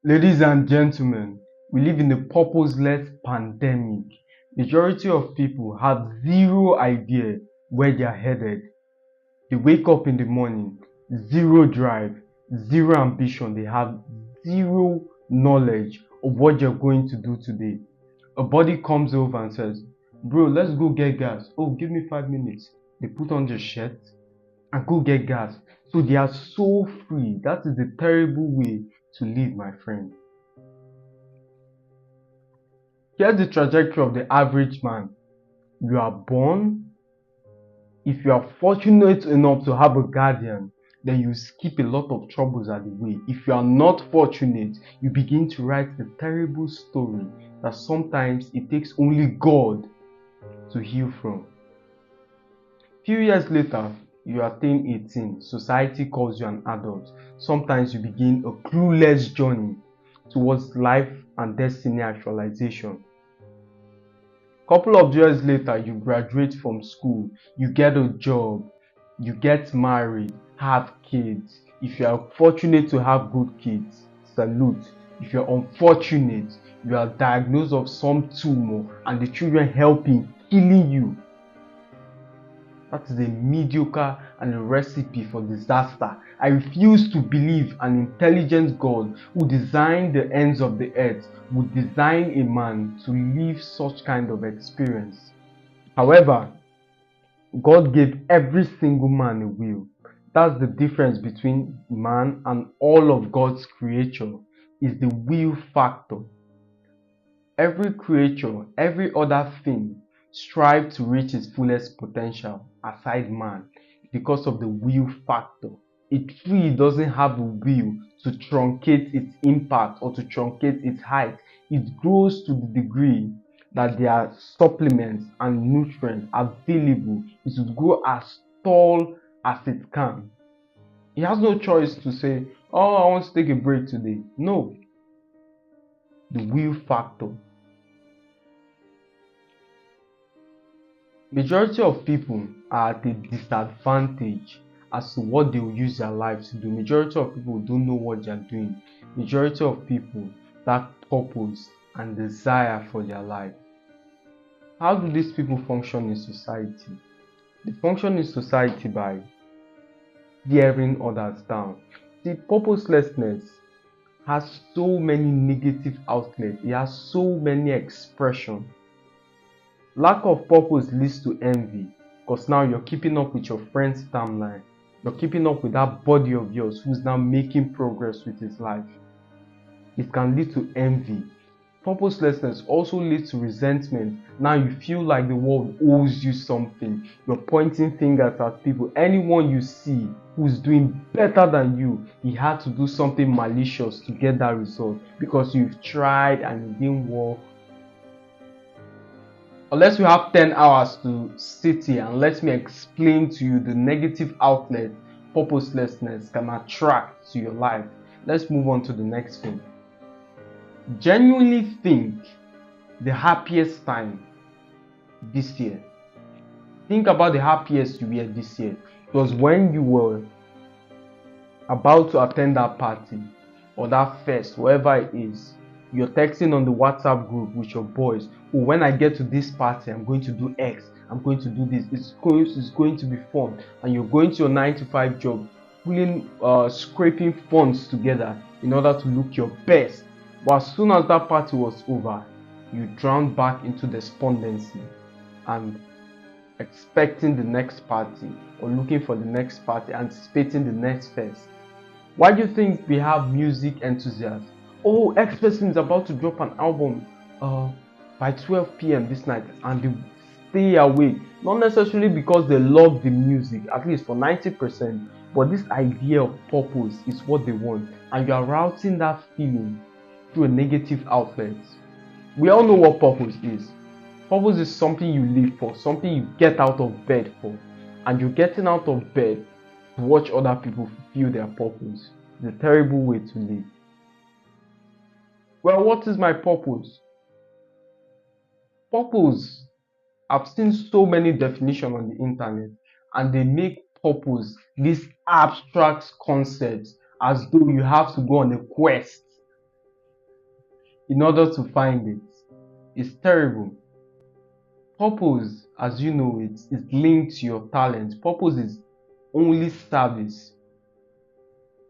Ladies and gentlemen, we live in a purposeless pandemic. Majority of people have zero idea where they are headed. They wake up in the morning, zero drive, zero ambition. They have zero knowledge of what they're going to do today. A body comes over and says, "Bro, let's go get gas." "Oh, give me 5 minutes." They put on their shirt and go get gas. So they are so free. That is a terrible way to live, my friend. Here's the trajectory of the average man. You are born. If you are fortunate enough to have a guardian, then you skip a lot of troubles at the way. If you are not fortunate, you begin to write a terrible story that sometimes it takes only God to heal from. Few years later, you attain 18. Society calls you an adult. Sometimes you begin a clueless journey towards life and destiny actualization. Couple of years later, you graduate from school, you get a job, you get married, have kids. If you are fortunate to have good kids, salute. If you're unfortunate, you are diagnosed of some tumor and the children helping, killing you. That is a mediocre and a recipe for disaster. I refuse to believe an intelligent God who designed the ends of the earth would design a man to live such kind of experience. However, God gave every single man a will. That's the difference between man and all of God's creature, is the will factor. Every creature, every other thing strive to reach its fullest potential aside man because of the will factor. A tree doesn't have a will to truncate its impact or to truncate its height. It grows to the degree that there are supplements and nutrients available. It will grow as tall as it can. It has no choice to say, "Oh, I want to take a break today." No, the will factor. Majority of people are at a disadvantage as to what they will use their life to do. Majority of people don't know what they are doing. Majority of people lack purpose and desire for their life. How do these people function in society? They function in society by tearing others down. See, purposelessness has so many negative outlets. It has so many expressions. Lack of purpose leads to envy, because now you're keeping up with your friend's timeline. You're keeping up with that buddy of yours who's now making progress with his life. It can lead to envy. Purposelessness also leads to resentment. Now you feel like the world owes you something. You're pointing fingers at people. Anyone you see who's doing better than you, he had to do something malicious to get that result because you've tried and it didn't work. Unless you have 10 hours to sit here and let me explain to you the negative outlet purposelessness can attract to your life, let's move on to the next thing. Genuinely think the happiest time this year. Think about the happiest you were this year. It was when you were about to attend that party or that fest, wherever it is. You're texting on the WhatsApp group with your boys. "Oh, when I get to this party, I'm going to do X. I'm going to do this. It's going to be fun." And you're going to your 9 to 5 job, scraping funds together in order to look your best. But as soon as that party was over, you drowned back into despondency and expecting the next party or looking for the next party, anticipating the next fest. Why do you think we have music enthusiasts? "Oh, X person is about to drop an album by 12 p.m. this night," and they stay awake. Not necessarily because they love the music, at least for 90%, but this idea of purpose is what they want, and you are routing that feeling through a negative outlet. We all know what purpose is. Purpose is something you live for, something you get out of bed for, and you're getting out of bed to watch other people fulfill their purpose. It's a terrible way to live. Well, what is my purpose? Purpose. I've seen so many definitions on the internet, and they make purpose this abstract concept as though you have to go on a quest. in order to find it. It's terrible. Purpose, as you know, it is linked to your talent. Purpose is only service.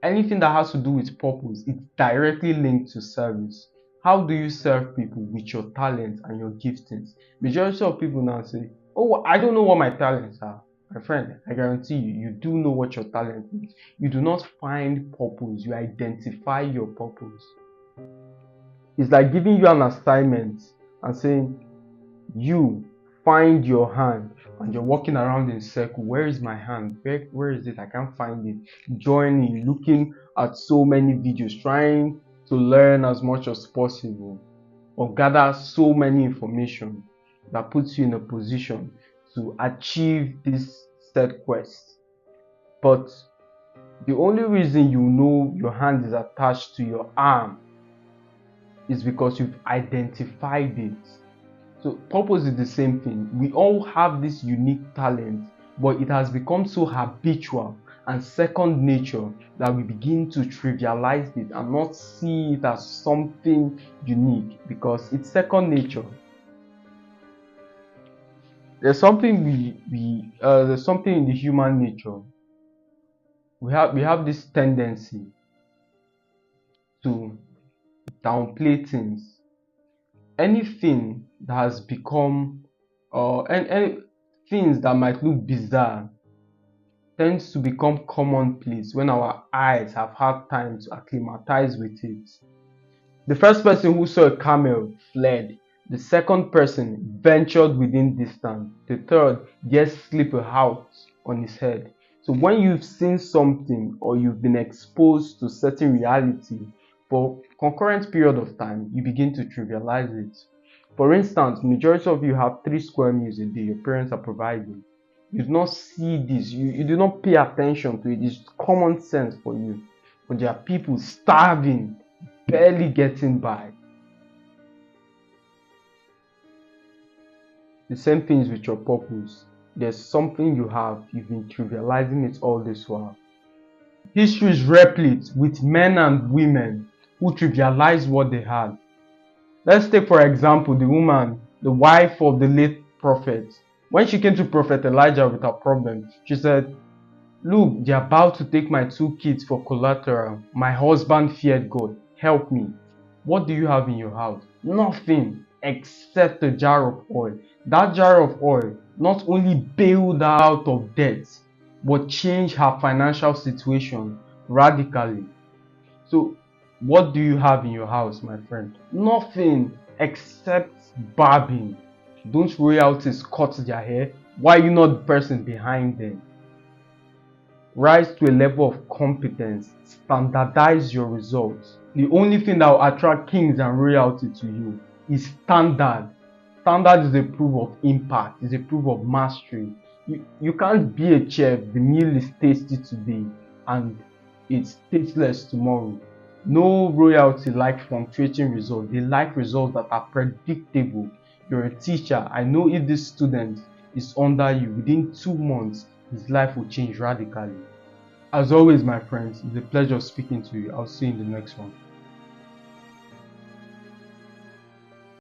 Anything that has to do with purpose, it's directly linked to service. How do you serve people? With your talent and your giftings. Majority of people now say, oh, I don't know what my talents are. My friend, I guarantee you, you do know what your talent is. You do not find purpose, you identify your purpose. It's like giving you an assignment and saying, you find your hand, and you're walking around in a circle. Where is my hand? Where is it? I can't find it. Joining, looking at so many videos, trying to learn as much as possible, or gather so many information that puts you in a position to achieve this set quest. But the only reason you know your hand is attached to your arm is because you've identified it. So purpose is the same thing. We all have this unique talent, but it has become so habitual and second nature that we begin to trivialize it and not see it as something unique because it's second nature. There's something there's something in the human nature. We have this tendency to downplay things. Anything that has become any things that might look bizarre tends to become commonplace when our eyes have had time to acclimatize with it. The first person who saw a camel fled. The second person ventured within distance. The third dared slip a hat on his head. So when you've seen something or you've been exposed to certain reality for concurrent period of time, you begin to trivialize it. For instance, majority of you have 3 square meals a day your parents are providing. You do not see this, you do not pay attention to it. It's common sense for you. But there are people starving, barely getting by. The same thing is with your purpose. There's something you have, you've been trivializing it all this while. History is replete with men and women who trivialized what they had. Let's take for example the woman, the wife of the late prophet. When she came to Prophet Elijah with her problem, she said, look, they're about to take my 2 kids for collateral. My husband feared God. Help me. What do you have in your house? Nothing except a jar of oil. That jar of oil not only bailed her out of debt, but changed her financial situation radically. So, what do you have in your house, my friend? Nothing except barbing. Don't royalties cut their hair? Why are you not the person behind them? Rise to a level of competence. Standardize your results. The only thing that will attract kings and royalty to you is standard. Standard is a proof of impact, is a proof of mastery. You can't be a chef, the meal is tasty today and it's tasteless tomorrow. No royalty like fluctuating results. They like results that are predictable. You're a teacher. I know if this student is under you, within 2 months, his life will change radically. As always, my friends, it's a pleasure speaking to you. I'll see you in the next one.